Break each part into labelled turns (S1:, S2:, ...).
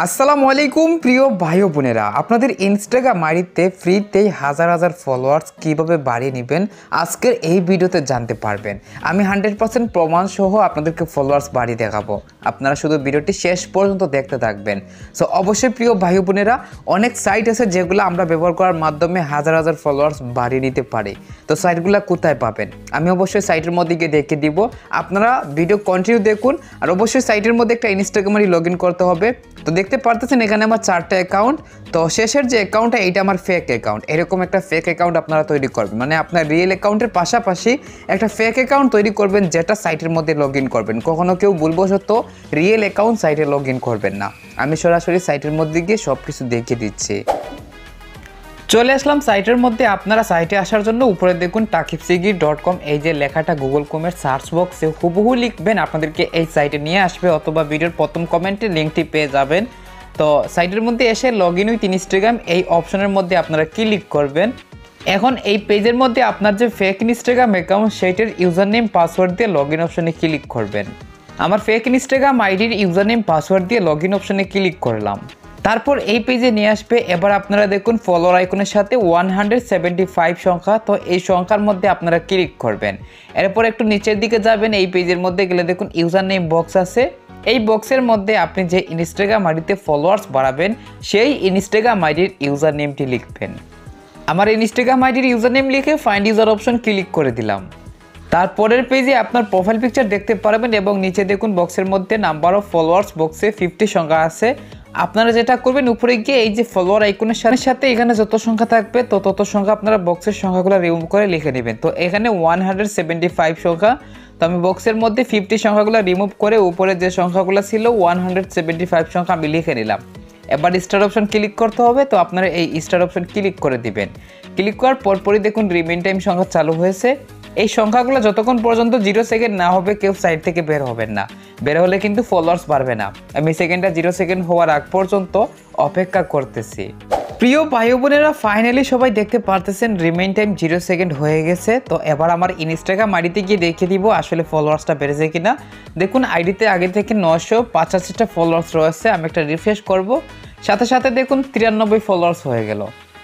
S1: আসসালামু আলাইকুম প্রিয় ভাই ও বোনেরা, আপনাদের ইনস্টাগ্রাম আইডিতে ফ্রিতেই হাজার হাজার ফলোয়ার্স কীভাবে বাড়িয়ে নেবেন আজকের এই ভিডিওতে জানতে পারবেন। আমি 100% প্রমাণ সহ আপনাদেরকে ফলোয়ার্স বাড়িয়ে দেখাবো। আপনারা শুধু ভিডিওটি শেষ পর্যন্ত দেখতে থাকবেন। সো অবশ্যই প্রিয় ভাই ও বোনেরা, অনেক সাইট আছে যেগুলো আমরা ব্যবহার করার মাধ্যমে হাজার হাজার ফলোয়ার্স বাড়িয়ে নিতে পারি। তো সাইটগুলো কোথায় পাবেন আমি অবশ্যই সাইটের মধ্যে গিয়ে দেখে দিব। আপনারা ভিডিও কন্টিনিউ দেখুন। আর অবশ্যই সাইটের মধ্যে একটা ইনস্টাগ্রাম আইডি লগ ইন করতে হবে। তো দেখতে পারতেছেন এখানে আমার 4টা অ্যাকাউন্ট। তো শেষের যে অ্যাকাউন্টটা এইটা আমার ফেক অ্যাকাউন্ট। এরকম একটা ফেক অ্যাকাউন্ট আপনারা তৈরি করবেন, মানে আপনার রিয়েল অ্যাকাউন্টের পাশাপাশি একটা ফেক অ্যাকাউন্ট তৈরি করবেন যেটা সাইটের মধ্যে লগ ইন করবেন। কখনো কেউ ভুলবশত রিয়েল অ্যাকাউন্ট সাইটে লগ ইন করবেন না। আমি সরাসরি সাইটের মধ্যে গিয়ে সব কিছু দেখিয়ে দিচ্ছি। চলে আসলাম সাইটের মধ্যে। আপনারা সাইটে আসার জন্য উপরে দেখুন takibsigir.com, এই যে লেখাটা গুগল ক্রোমের সার্চ বক্সে হুবহু লিখবেন, আপনাদেরকে এই সাইটে নিয়ে আসবে, অথবা ভিডিওর প্রথম কমেন্টে লিঙ্কটি পেয়ে যাবেন। তো সাইটের মধ্যে এসে লগ ইন উইথ ইনস্টাগ্রাম এই অপশনের মধ্যে আপনারা ক্লিক করবেন। এখন এই পেজের মধ্যে আপনার যে ফেক ইনস্টাগ্রাম অ্যাকাউন্ট সেইটার ইউজার নেম পাসওয়ার্ড দিয়ে লগ ইন অপশনে ক্লিক করবেন। আমার ফেক ইনস্টাগ্রাম আইডির ইউজার নেম পাসওয়ার্ড দিয়ে লগ ইন অপশনে ক্লিক করলাম। তারপর এই পেজে নিয়ে আসবে। এবার আপনারা দেখুন ফলোয়ার আইকনের সাথে 175 সংখ্যা, তো এই সংখ্যার মধ্যে আপনারা ক্লিক করবেন। এরপর একটু নিচের দিকে যাবেন, এই পেজের মধ্যে গেলে দেখুন ইউজার নেম বক্স আছে। এই বক্সের মধ্যে আপনি যে ইনস্টাগ্রাম আইডিতে ফলোয়ার্স বাড়াবেন সেই ইনস্টাগ্রাম আইডির ইউজার নেমটি লিখবেন। আমার ইনস্টাগ্রাম আইডির ইউজার নেম লিখে ফাইন্ড ইউজার অপশন ক্লিক করে দিলাম। তারপরের পেজে আপনার প্রোফাইল পিকচার দেখতে পারবেন এবং নিচে দেখুন বক্সের মধ্যে নাম্বার অফ ফলোয়ার্স বক্সে 50 সংখ্যা আছে। আপনারা যেটা করবেন, উপরে গিয়ে এই যে ফলোয়ার আইকনের সাথে এখানে যত সংখ্যা থাকবে তত সংখ্যা আপনারা বক্সের সংখ্যাগুলো রিমুভ করে লিখে নেবেন। তো এখানে 175 সংখ্যা, তো আমি বক্সের মধ্যে 50 সংখ্যাগুলো রিমুভ করে উপরে যে সংখ্যাগুলো ছিল 175 সংখ্যা আমি লিখে নিলাম। এবার স্টার অপশন ক্লিক করতে হবে। তো আপনারা এই স্টার অপশন ক্লিক করে দিবেন। ক্লিক করার পরপরই দেখুন রিমেইন টাইম সংখ্যা চালু হয়েছে। এই সংখ্যাগুলো যতক্ষণ পর্যন্ত 0 সেকেন্ড না হবে কেউ সাইট থেকে বের হবেন না। বের হলে কিন্তু ফলোয়ার্স বাড়বে না। আমি সেকেন্ডটা 0 সেকেন্ড হওয়ার আগ পর্যন্ত অপেক্ষা করতেছি। প্রিয় ভাই বোনেরা, ফাইনালি সবাই দেখতে পারতেছেন রিমেইন টাইম 0 সেকেন্ড হয়ে গেছে। তো এবার আমার ইনস্টাগ্রাম আইডিতে গিয়ে দেখিয়ে দিব আসলে ফলোয়ার্সটা বেড়েছে কিনা। দেখুন আইডিতে আগে থেকে 985টা ফলোয়ার্স রয়েছে। আমি একটা রিফ্রেশ করব, সাথে সাথে দেখুন 93 ফলোয়ার্স হয়ে গেল।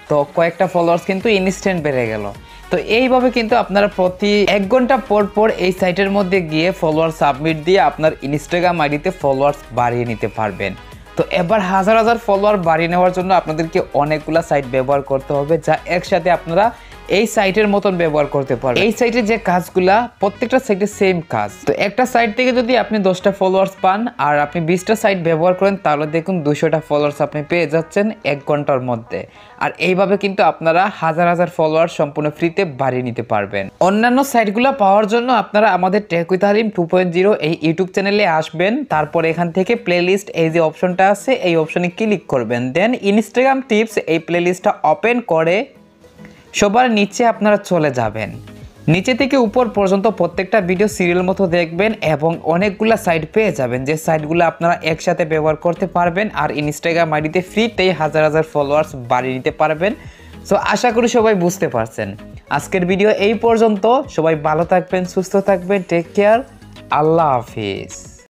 S1: তো কয়েকটা ফলোয়ার্স কিন্তু ইনস্ট্যান্ট বেড়ে গেল। তো এইভাবে কিন্তু আপনারা প্রতি 1 ঘন্টা পর পর এই সাইটের মধ্যে গিয়ে ফলোয়ার সাবমিট দিয়ে আপনার ইনস্টাগ্রাম আইডিতে ফলোয়ার্স বাড়িয়ে নিতে পারবেন। তো এবার হাজার হাজার ফলোয়ার বাড়িয়ে নেওয়ার জন্য আপনাদেরকে অনেকগুলো সাইট ব্যবহার করতে হবে, যা একসাথে আপনারা এই সাইটের মতন ব্যবহার করতে পারবেন। এই সাইটে যে কাজগুলা প্রত্যেকটা সাইটে সেম কাজ। তো একটা সাইট থেকে যদি আপনি 10টা ফলোয়ার্স পান আর আপনি 20টা সাইট ব্যবহার করেন, তাহলে দেখুন 200টা ফলোয়ার্স আপনি পেয়ে যাচ্ছেন 1 ঘন্টার মধ্যে। আর এইভাবে কিন্তু আপনারা হাজার হাজার ফলোয়ার সম্পূর্ণ ফ্রিতে বাড়িয়ে নিতে পারবেন। অন্যান্য সাইটগুলো পাওয়ার জন্য আপনারা আমাদের টেক উইথ হালিম 2.0 এই ইউটিউব চ্যানেলে আসবেন। তারপর এখান থেকে প্লেলিস্ট এই যে অপশনটা আছে এই অপশনে ক্লিক করবেন। দেন ইনস্টাগ্রাম টিপস এই প্লেলিস্টটা ওপেন করে সবার নিচে আপনারা চলে যাবেন। নিচে থেকে উপর পর্যন্ত প্রত্যেকটা ভিডিও সিরিয়াল মতো দেখবেন এবং অনেকগুলা সাইট পেয়ে যাবেন যে সাইটগুলো আপনারা একসাথে ব্যবহার করতে পারবেন আর ইনস্টাগ্রাম আইডিতে ফ্রিতেই হাজার হাজার ফলোয়ার্স বাড়িয়ে নিতে পারবেন। সো আশা করি সবাই বুঝতে পারছেন। আজকের ভিডিও এই পর্যন্ত। সবাই ভালো থাকবেন, সুস্থ থাকবেন, টেক কেয়ার, আল্লাহ হাফিজ।